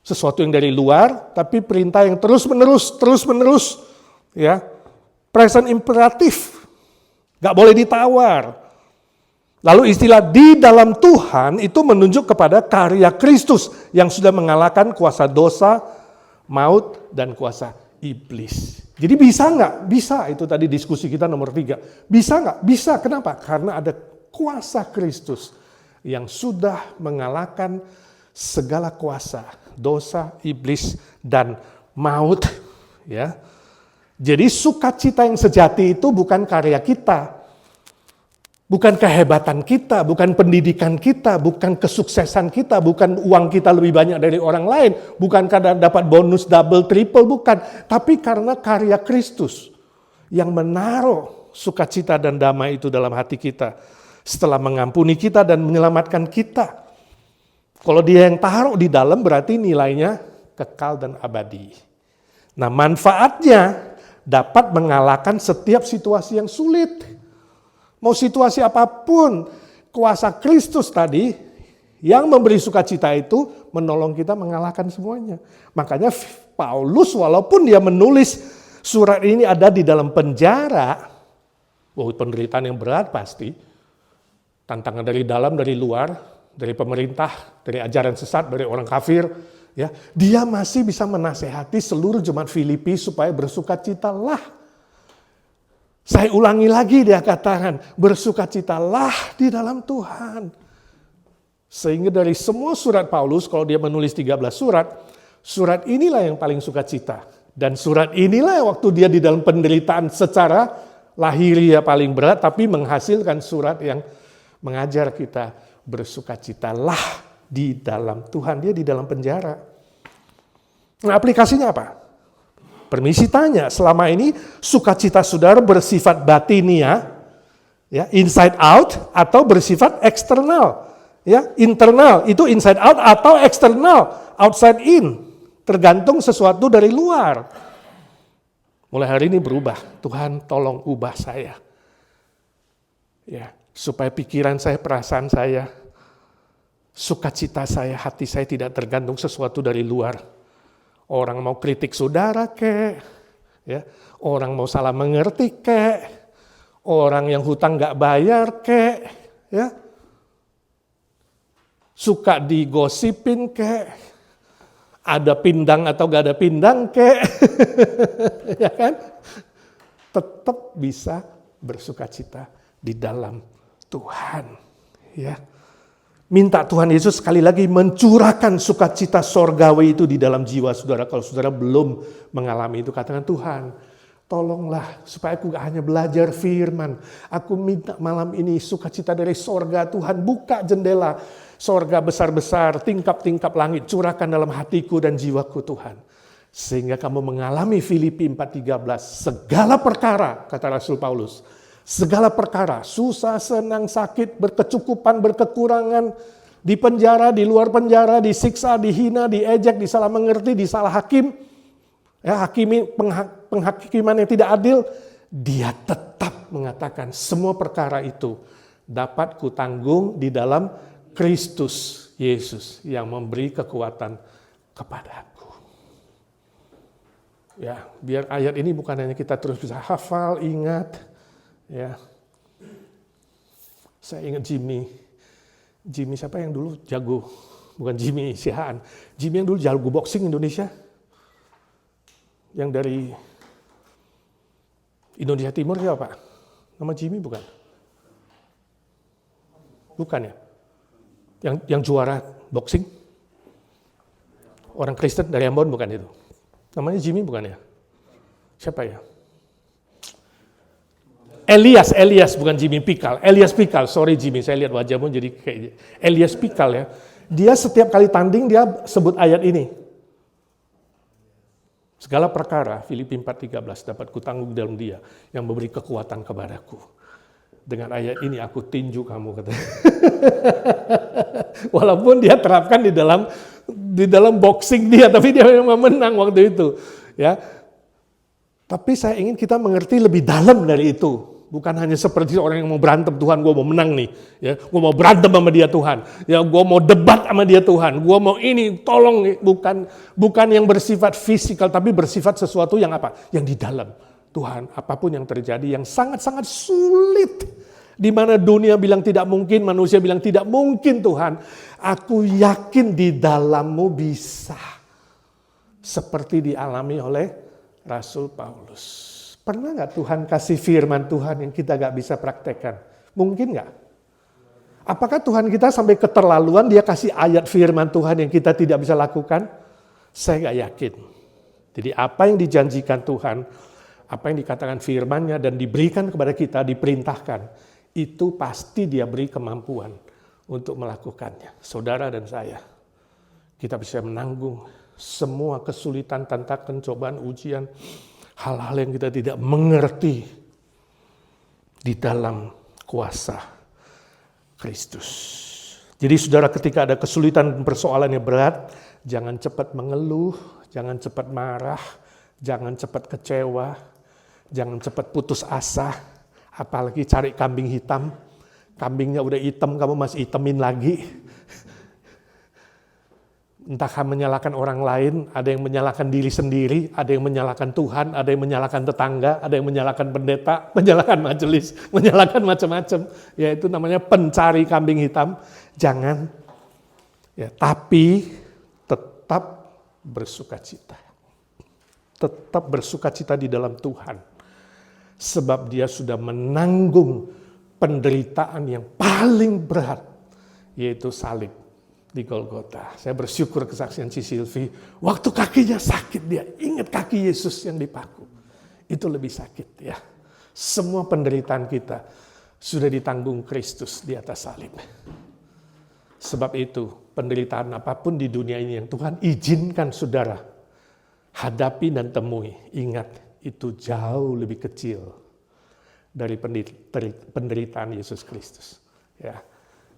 sesuatu yang dari luar, tapi perintah yang terus-menerus, ya. Present imperatif, gak boleh ditawar. Lalu istilah di dalam Tuhan itu menunjuk kepada karya Kristus yang sudah mengalahkan kuasa dosa, maut, dan kuasa iblis. Jadi bisa nggak? Bisa, itu tadi diskusi kita nomor 3. Bisa nggak? Bisa. Kenapa? Karena ada kuasa Kristus yang sudah mengalahkan segala kuasa, dosa, iblis, dan maut. Ya. Jadi sukacita yang sejati itu bukan karya kita. Bukan kehebatan kita, bukan pendidikan kita, bukan kesuksesan kita, bukan uang kita lebih banyak dari orang lain, bukan karena dapat bonus double, triple, bukan. Tapi karena karya Kristus yang menaruh sukacita dan damai itu dalam hati kita. Setelah mengampuni kita dan menyelamatkan kita. Kalau dia yang taruh di dalam berarti nilainya kekal dan abadi. Nah, manfaatnya dapat mengalahkan setiap situasi yang sulit. Mau situasi apapun, kuasa Kristus tadi yang memberi sukacita itu menolong kita mengalahkan semuanya. Makanya Paulus walaupun dia menulis surat ini ada di dalam penjara, penderitaan yang berat pasti, tantangan dari dalam, dari luar, dari pemerintah, dari ajaran sesat, dari orang kafir, ya, dia masih bisa menasehati seluruh jemaat Filipi supaya bersukacitalah. Saya ulangi lagi dia katakan, bersukacitalah di dalam Tuhan. Sehingga dari semua surat Paulus, kalau dia menulis 13 surat inilah yang paling sukacita. Dan surat inilah waktu dia di dalam penderitaan secara lahiriah paling berat, tapi menghasilkan surat yang mengajar kita bersukacitalah di dalam Tuhan. Dia di dalam penjara. Nah, aplikasinya apa? Permisi tanya, selama ini sukacita saudara bersifat batinia, ya, inside out, atau bersifat eksternal, ya, internal, itu inside out atau eksternal, outside in, tergantung sesuatu dari luar. Mulai hari ini berubah, Tuhan tolong ubah saya, ya, supaya pikiran saya, perasaan saya, sukacita saya, hati saya tidak tergantung sesuatu dari luar. Orang mau kritik saudara kek, ya, orang mau salah mengerti kek, orang yang hutang gak bayar kek, ya, suka digosipin kek, ada pindang atau gak ada pindang kek, ya kan? Tetap bisa bersukacita di dalam Tuhan, ya. Minta Tuhan Yesus sekali lagi mencurahkan sukacita sorgawi itu di dalam jiwa saudara. Kalau saudara belum mengalami itu, katakan, Tuhan, tolonglah supaya aku gak hanya belajar firman. Aku minta malam ini sukacita dari sorga, Tuhan. Buka jendela sorga besar-besar, tingkap-tingkap langit. Curahkan dalam hatiku dan jiwaku, Tuhan. Sehingga kamu mengalami Filipi 4:13. Segala perkara, kata Rasul Paulus. Segala perkara, susah, senang, sakit, berkecukupan, berkekurangan, di penjara, di luar penjara, disiksa, dihina, diejek, disalah mengerti, disalah hakim, ya, penghakiman yang tidak adil, dia tetap mengatakan semua perkara itu dapat kutanggung di dalam Kristus Yesus yang memberi kekuatan kepadaku. Ya, biar ayat ini bukan hanya kita terus bisa hafal, ingat. Ya, saya ingat Jimmy siapa yang dulu jago, bukan Jimmy Sihaan, Jimmy yang dulu jago boxing Indonesia, yang dari Indonesia Timur siapa? Nama Jimmy bukan? Bukan ya? Yang juara boxing, orang Kristen dari Ambon bukan itu? Namanya Jimmy bukan ya? Siapa ya? Elias bukan Jimmy Pikal. Elias Pikal, sorry Jimmy, saya lihat wajahmu jadi kayak Elias Pikal ya. Dia setiap kali tanding dia sebut ayat ini. Segala perkara, Filipi 4:13 dapat kutanggung dalam Dia yang memberi kekuatan kepadaku. Dengan ayat ini aku tinju kamu, katanya. Walaupun dia terapkan di dalam boxing dia, tapi dia memang menang waktu itu, ya. Tapi saya ingin kita mengerti lebih dalam dari itu. Bukan hanya seperti orang yang mau berantem, Tuhan gue mau menang nih, ya, gue mau berantem sama dia Tuhan, ya, gue mau debat sama dia Tuhan, gue mau ini, tolong, bukan yang bersifat fisikal, tapi bersifat sesuatu yang apa? Yang di dalam. Tuhan, apapun yang terjadi yang sangat-sangat sulit, di mana dunia bilang tidak mungkin, manusia bilang tidak mungkin Tuhan, aku yakin di dalam-Mu bisa. Seperti dialami oleh Rasul Paulus. Pernah nggak Tuhan kasih firman Tuhan yang kita nggak bisa praktekkan? Mungkin nggak? Apakah Tuhan kita sampai keterlaluan dia kasih ayat firman Tuhan yang kita tidak bisa lakukan? Saya nggak yakin. Jadi apa yang dijanjikan Tuhan, apa yang dikatakan firman-Nya dan diberikan kepada kita, diperintahkan, itu pasti dia beri kemampuan untuk melakukannya. Saudara dan saya, kita bisa menanggung semua kesulitan, tantangan, cobaan, ujian, hal-hal yang kita tidak mengerti di dalam kuasa Kristus. Jadi saudara, ketika ada kesulitan dan persoalan yang berat, jangan cepat mengeluh, jangan cepat marah, jangan cepat kecewa. Jangan cepat putus asa, apalagi cari kambing hitam. Kambingnya udah hitam, kamu masih hitamin lagi. Entah menyalahkan orang lain, ada yang menyalahkan diri sendiri, ada yang menyalahkan Tuhan, ada yang menyalahkan tetangga, ada yang menyalahkan pendeta, menyalahkan majelis, menyalahkan macam-macam. Ya itu namanya pencari kambing hitam. Jangan. Ya, tapi tetap bersukacita. Tetap bersukacita di dalam Tuhan. Sebab dia sudah menanggung penderitaan yang paling berat, yaitu salib di Golgota. Saya bersyukur kesaksian si Silvi, waktu kakinya sakit dia ingat kaki Yesus yang dipaku. Itu lebih sakit ya. Semua penderitaan kita sudah ditanggung Kristus di atas salib. Sebab itu penderitaan apapun di dunia ini yang Tuhan izinkan saudara hadapi dan temui, ingat itu jauh lebih kecil dari penderitaan Yesus Kristus. Ya,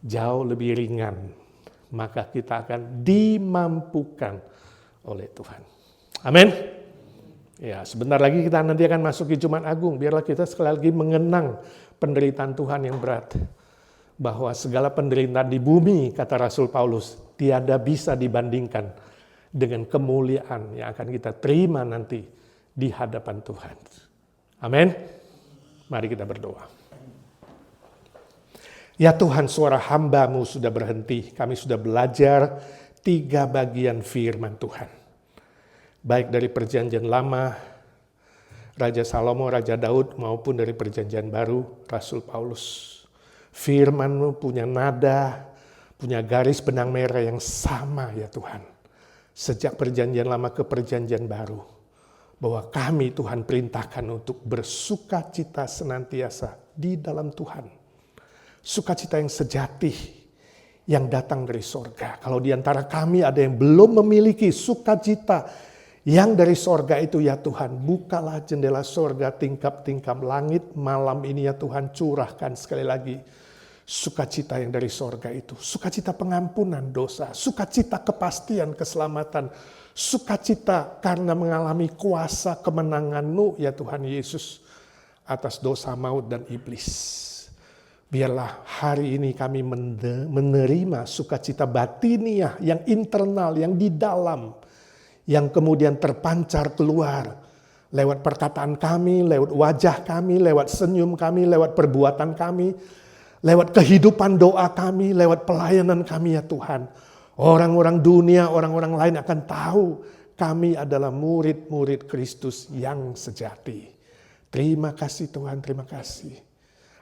jauh lebih ringan. Maka kita akan dimampukan oleh Tuhan. Amin. Ya, sebentar lagi kita nanti akan masuk ke Jumat Agung. Biarlah kita sekali lagi mengenang penderitaan Tuhan yang berat. Bahwa segala penderitaan di bumi, kata Rasul Paulus, tiada bisa dibandingkan dengan kemuliaan yang akan kita terima nanti di hadapan Tuhan. Amin. Mari kita berdoa. Ya Tuhan, suara hamba-Mu sudah berhenti. Kami sudah belajar 3 bagian firman Tuhan. Baik dari perjanjian lama, Raja Salomo, Raja Daud, maupun dari perjanjian baru, Rasul Paulus. Firman-Mu punya nada, punya garis benang merah yang sama ya Tuhan. Sejak perjanjian lama ke perjanjian baru. Bahwa kami Tuhan perintahkan untuk bersukacita senantiasa di dalam Tuhan. Sukacita yang sejati yang datang dari sorga. Kalau di antara kami ada yang belum memiliki sukacita yang dari sorga itu ya Tuhan, bukalah jendela sorga tingkap-tingkap langit malam ini ya Tuhan, curahkan sekali lagi sukacita yang dari sorga itu. Sukacita pengampunan dosa, sukacita kepastian keselamatan, sukacita karena mengalami kuasa kemenangan-Mu ya Tuhan Yesus atas dosa maut dan iblis. Biarlah hari ini kami menerima sukacita batiniah yang internal, yang di dalam, yang kemudian terpancar keluar lewat perkataan kami, lewat wajah kami, lewat senyum kami, lewat perbuatan kami, lewat kehidupan doa kami, lewat pelayanan kami ya Tuhan. Orang-orang dunia, orang-orang lain akan tahu kami adalah murid-murid Kristus yang sejati. Terima kasih Tuhan, terima kasih.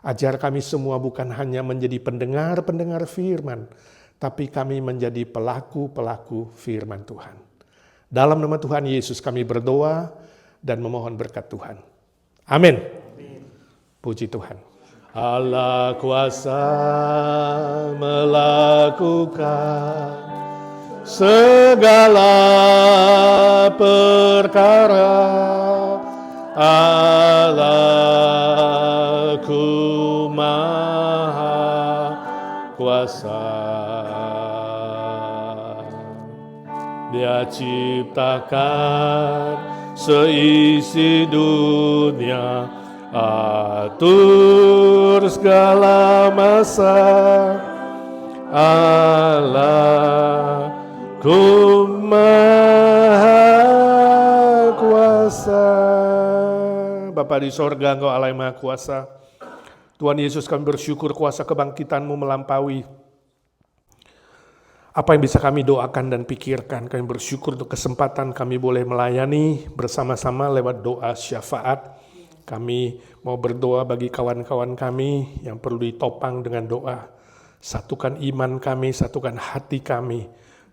Ajar kami semua bukan hanya menjadi pendengar-pendengar firman, tapi kami menjadi pelaku-pelaku firman Tuhan. Dalam nama Tuhan Yesus kami berdoa dan memohon berkat Tuhan. Amin. Puji Tuhan. Allah kuasa melakukan segala perkara. Allahku maha kuasa. Dia ciptakan seisi dunia, atur segala masa. Allahku maha kuasa. Bapa di sorga, Engkau Allah yang maha kuasa. Tuhan Yesus, kami bersyukur kuasa kebangkitan-Mu melampaui apa yang bisa kami doakan dan pikirkan. Kami bersyukur untuk kesempatan kami boleh melayani bersama-sama lewat doa syafaat. Kami mau berdoa bagi kawan-kawan kami yang perlu ditopang dengan doa. Satukan iman kami, satukan hati kami.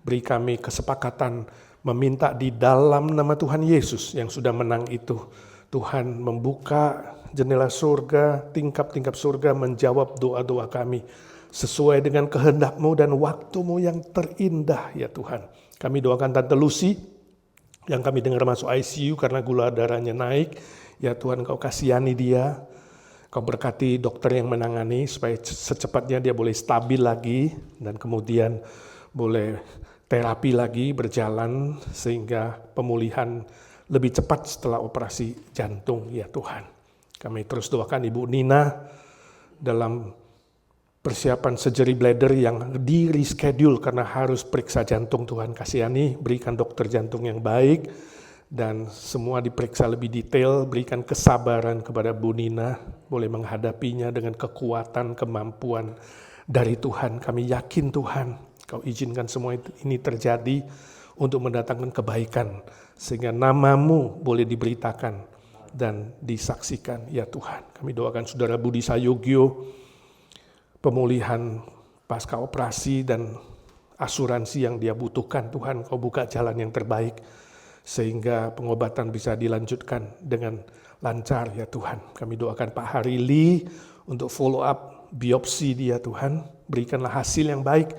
Beri kami kesepakatan meminta di dalam nama Tuhan Yesus yang sudah menang itu. Tuhan membuka jendela surga, tingkap-tingkap surga menjawab doa-doa kami. Sesuai dengan kehendak-Mu dan waktu-Mu yang terindah ya Tuhan. Kami doakan Tante Lucy yang kami dengar masuk ICU karena gula darahnya naik. Ya Tuhan, Kau kasihani dia. Kau berkati dokter yang menangani supaya secepatnya dia boleh stabil lagi. Dan kemudian boleh terapi lagi berjalan sehingga pemulihan lebih cepat setelah operasi jantung ya Tuhan. Kami terus doakan Ibu Nina dalam persiapan surgery bladder yang di reschedule karena harus periksa jantung. Tuhan kasihani, berikan dokter jantung yang baik dan semua diperiksa lebih detail, berikan kesabaran kepada Bu Nina, boleh menghadapinya dengan kekuatan, kemampuan dari Tuhan. Kami yakin Tuhan, Kau izinkan semua ini terjadi untuk mendatangkan kebaikan, sehingga nama-Mu boleh diberitakan dan disaksikan ya Tuhan. Kami doakan Saudara Budi Sayogyo, pemulihan pasca operasi dan asuransi yang dia butuhkan. Tuhan, Kau buka jalan yang terbaik sehingga pengobatan bisa dilanjutkan dengan lancar ya Tuhan. Kami doakan Pak Harili untuk follow up biopsi dia Tuhan. Berikanlah hasil yang baik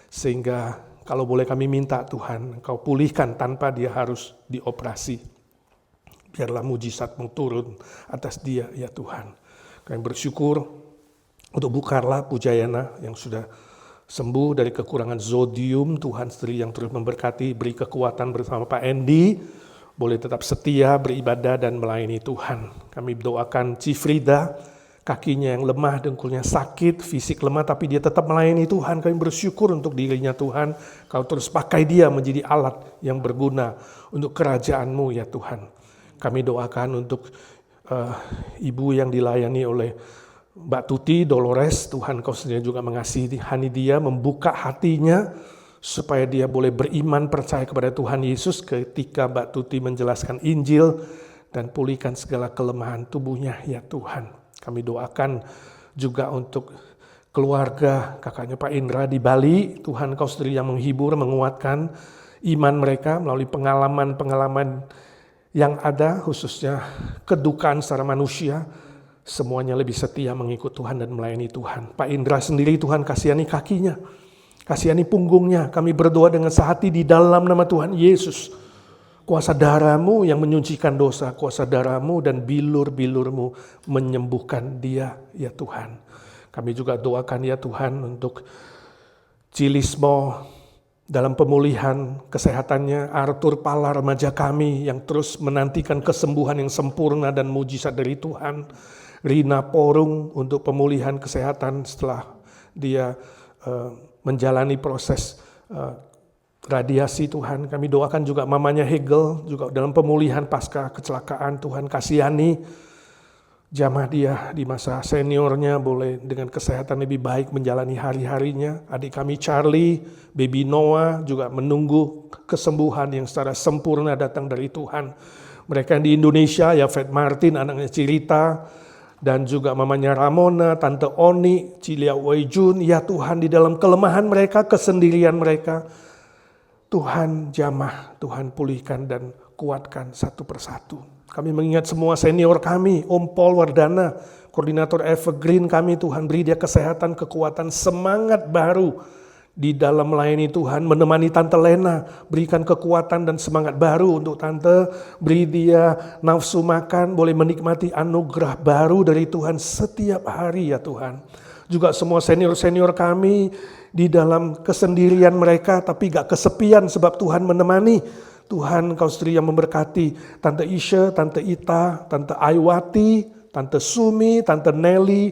sehingga kalau boleh kami minta Tuhan, Kau pulihkan tanpa dia harus dioperasi. Biarlah mujizat-Mu turun atas dia ya Tuhan. Kami bersyukur untuk Bu Karla Pujayana yang sudah sembuh dari kekurangan zodium. Tuhan sendiri yang terus memberkati, beri kekuatan bersama Pak Endi, boleh tetap setia beribadah dan melayani Tuhan. Kami doakan Cifrida, kakinya yang lemah, dengkulnya sakit, fisik lemah, tapi dia tetap melayani Tuhan. Kami bersyukur untuk dirinya Tuhan. Kau terus pakai dia menjadi alat yang berguna untuk kerajaan-Mu ya Tuhan. Kami doakan untuk ibu yang dilayani oleh Mbak Tuti Dolores. Tuhan, Kau sendiri juga mengasihani dia, membuka hatinya supaya dia boleh beriman, percaya kepada Tuhan Yesus ketika Mbak Tuti menjelaskan Injil dan pulihkan segala kelemahan tubuhnya ya Tuhan. Kami doakan juga untuk keluarga kakaknya Pak Indra di Bali. Tuhan, Kau sendiri yang menghibur, menguatkan iman mereka melalui pengalaman-pengalaman yang ada, khususnya kedukaan secara manusia. Semuanya lebih setia mengikut Tuhan dan melayani Tuhan. Pak Indra sendiri Tuhan kasihani kakinya, kasihani punggungnya. Kami berdoa dengan sehati di dalam nama Tuhan Yesus. Kuasa darah-Mu yang menyucikan dosa, kuasa darah-Mu dan bilur-bilur-Mu menyembuhkan dia ya Tuhan. Kami juga doakan ya Tuhan untuk Cilismo dalam pemulihan kesehatannya, Arthur Pala remaja kami yang terus menantikan kesembuhan yang sempurna dan mujizat dari Tuhan. Rina Porung untuk pemulihan kesehatan setelah dia menjalani proses radiasi Tuhan. Kami doakan juga mamanya Hegel juga dalam pemulihan pasca kecelakaan. Tuhan kasihani jamah dia di masa seniornya boleh dengan kesehatan lebih baik menjalani hari-harinya. Adik kami Charlie, baby Noah juga menunggu kesembuhan yang secara sempurna datang dari Tuhan. Mereka yang di Indonesia, ya Fred Martin, anaknya Cirita, dan juga mamanya Ramona, Tante Oni, Cilia Weijun. Ya Tuhan, di dalam kelemahan mereka, kesendirian mereka, Tuhan jamah, Tuhan pulihkan dan kuatkan satu persatu. Kami mengingat semua senior kami, Om Paul Wardana, koordinator Evergreen kami, Tuhan beri dia kesehatan, kekuatan, semangat baru di dalam melayani Tuhan, menemani Tante Lena, berikan kekuatan dan semangat baru untuk Tante, beri dia nafsu makan, boleh menikmati anugerah baru dari Tuhan setiap hari ya Tuhan. Juga semua senior-senior kami di dalam kesendirian mereka tapi gak kesepian sebab Tuhan menemani. Tuhan, Kau sendiri yang memberkati Tante Isha, Tante Ita, Tante Aiwati, Tante Sumi, Tante Nelly,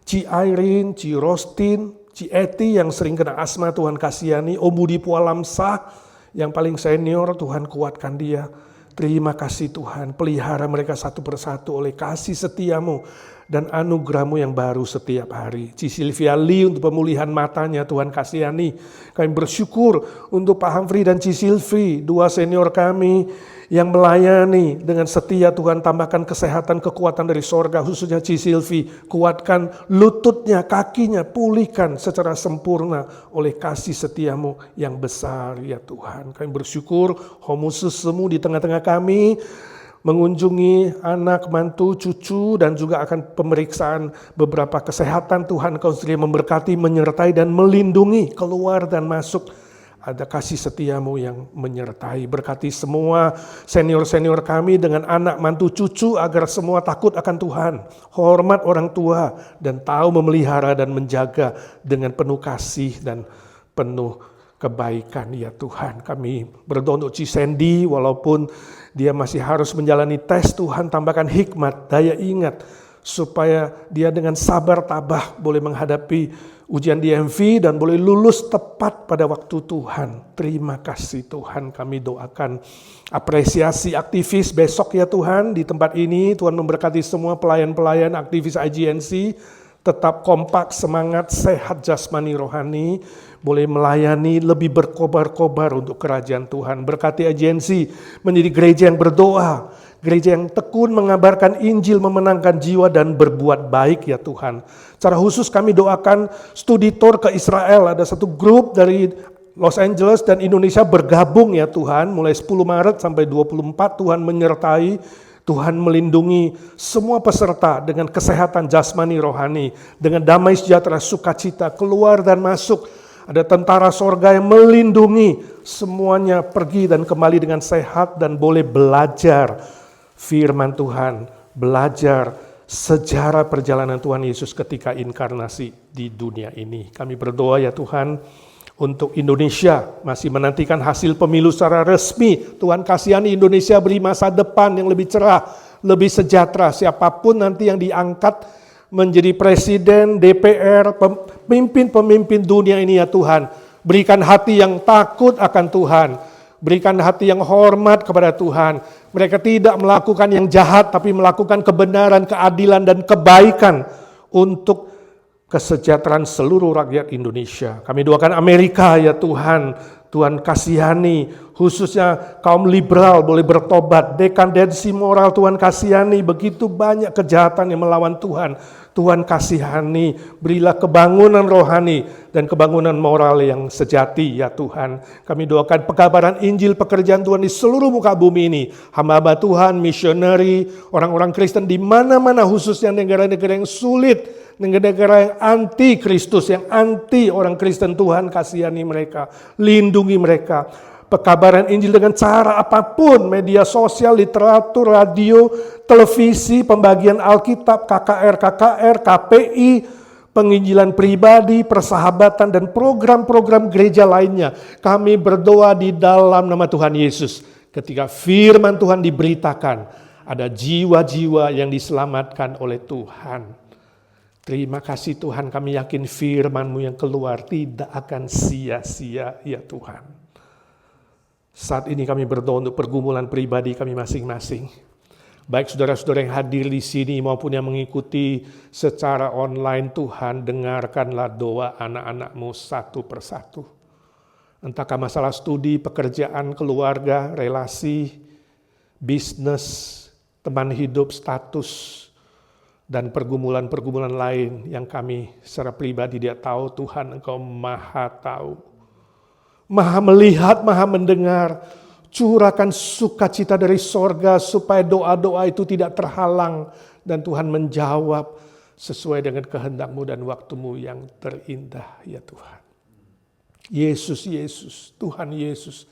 Ci Irene, Ci Rostin, Ci Eti yang sering kena asma, Tuhan kasihani. Om Budi Pualamsah yang paling senior, Tuhan kuatkan dia. Terima kasih Tuhan, pelihara mereka satu persatu oleh kasih setia-Mu dan anugerah-Mu yang baru setiap hari. Ci Sylvia Lee untuk pemulihan matanya, Tuhan kasihani. Kami bersyukur untuk Pak Humphrey dan Ci Sylvie, dua senior kami yang melayani dengan setia. Tuhan tambahkan kesehatan, kekuatan dari sorga, khususnya Ci Sylvie. Kuatkan lututnya, kakinya, pulihkan secara sempurna oleh kasih setia-Mu yang besar ya Tuhan. Kami bersyukur homusus semu di tengah-tengah kami, mengunjungi anak, mantu, cucu, dan juga akan pemeriksaan beberapa kesehatan. Tuhan, Kau sendiri memberkati, menyertai, dan melindungi keluar dan masuk. Ada kasih setia-Mu yang menyertai. Berkati semua senior-senior kami dengan anak, mantu, cucu, agar semua takut akan Tuhan, hormat orang tua, dan tahu memelihara dan menjaga dengan penuh kasih dan penuh kebaikan ya Tuhan. Kami berdoa untuk Cisendi, walaupun dia masih harus menjalani tes, Tuhan tambahkan hikmat, daya ingat, supaya dia dengan sabar tabah boleh menghadapi ujian DMV dan boleh lulus tepat pada waktu Tuhan. Terima kasih Tuhan, kami doakan apresiasi aktivis besok ya Tuhan di tempat ini. Tuhan memberkati semua pelayan-pelayan aktivis IGNC, tetap kompak, semangat, sehat jasmani rohani, boleh melayani lebih berkobar-kobar untuk kerajaan Tuhan. Berkati IGNC menjadi gereja yang berdoa, gereja yang tekun mengabarkan Injil, memenangkan jiwa dan berbuat baik ya Tuhan. Secara khusus kami doakan studi tour ke Israel. Ada satu grup dari Los Angeles dan Indonesia bergabung ya Tuhan. Mulai 10 Maret sampai 24 Tuhan menyertai, Tuhan melindungi semua peserta dengan kesehatan jasmani rohani, dengan damai sejahtera sukacita keluar dan masuk. Ada tentara sorga yang melindungi semuanya pergi dan kembali dengan sehat dan boleh belajar firman Tuhan, belajar sejarah perjalanan Tuhan Yesus ketika inkarnasi di dunia ini. Kami berdoa ya Tuhan untuk Indonesia, masih menantikan hasil pemilu secara resmi. Tuhan kasihani Indonesia beri masa depan yang lebih cerah, lebih sejahtera. Siapapun nanti yang diangkat menjadi presiden, DPR, pemimpin-pemimpin dunia ini ya Tuhan. Berikan hati yang takut akan Tuhan. Berikan hati yang hormat kepada Tuhan. Mereka tidak melakukan yang jahat, tapi melakukan kebenaran, keadilan, dan kebaikan untuk kesejahteraan seluruh rakyat Indonesia. Kami doakan Amerika ya Tuhan. Tuhan kasihani, khususnya kaum liberal boleh bertobat. Dekadensi moral Tuhan kasihani, begitu banyak kejahatan yang melawan Tuhan. Tuhan kasihani, berilah kebangunan rohani dan kebangunan moral yang sejati ya Tuhan. Kami doakan pekabaran Injil, pekerjaan Tuhan di seluruh muka bumi ini. Hamba-hamba Tuhan, misioneri, orang-orang Kristen di mana-mana, khususnya negara-negara yang sulit, negara-negara yang anti Kristus, yang anti orang Kristen. Tuhan kasihani mereka, lindungi mereka. Pekabaran Injil dengan cara apapun, media sosial, literatur, radio, televisi, pembagian Alkitab, KKR, KPI, penginjilan pribadi, persahabatan, dan program-program gereja lainnya. Kami berdoa di dalam nama Tuhan Yesus. Ketika firman Tuhan diberitakan, ada jiwa-jiwa yang diselamatkan oleh Tuhan. Terima kasih Tuhan, kami yakin firman-Mu yang keluar tidak akan sia-sia ya Tuhan. Saat ini kami berdoa untuk pergumulan pribadi kami masing-masing. Baik saudara-saudara yang hadir di sini maupun yang mengikuti secara online, Tuhan dengarkanlah doa anak-anak-Mu satu persatu. Entahkah masalah studi, pekerjaan, keluarga, relasi, bisnis, teman hidup, status, dan pergumulan-pergumulan lain yang kami secara pribadi dia tahu. Tuhan, Engkau maha tahu, maha melihat, maha mendengar. Curahkan sukacita dari sorga supaya doa-doa itu tidak terhalang dan Tuhan menjawab sesuai dengan kehendak-Mu dan waktu-Mu yang terindah ya Tuhan. Yesus, Yesus, Tuhan Yesus,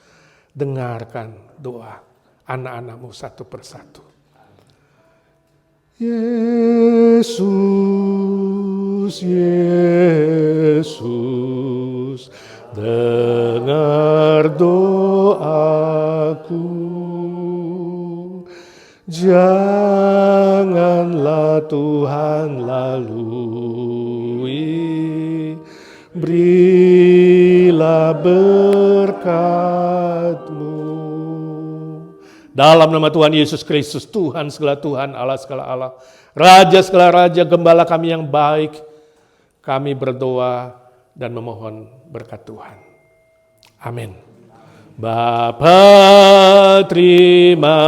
dengarkan doa anak-anak-Mu satu persatu. Yesus, Yesus, dengar doaku, janganlah Tuhan lalui, berilah berkat-Mu. Dalam nama Tuhan Yesus Kristus, Tuhan segala Tuhan, Allah segala Allah, Raja segala Raja, Gembala kami yang baik, kami berdoa dan memohon berkat Tuhan. Amin. Bapa terima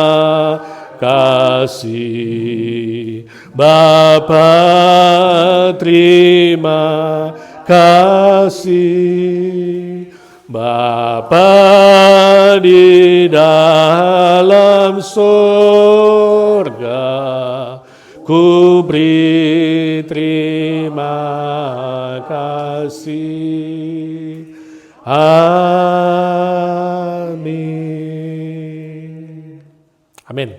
kasih, Bapa terima kasih, Bapa di dalam surga, ku beri terima kasih. Amin. Amin.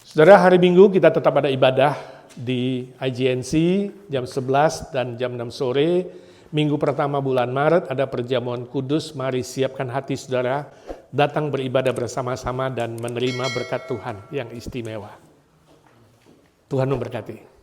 Saudara, hari Minggu kita tetap ada ibadah di IGNC jam 11 dan jam 6 sore. Minggu pertama bulan Maret ada perjamuan kudus. Mari siapkan hati saudara, datang beribadah bersama-sama dan menerima berkat Tuhan yang istimewa. Tuhan memberkati.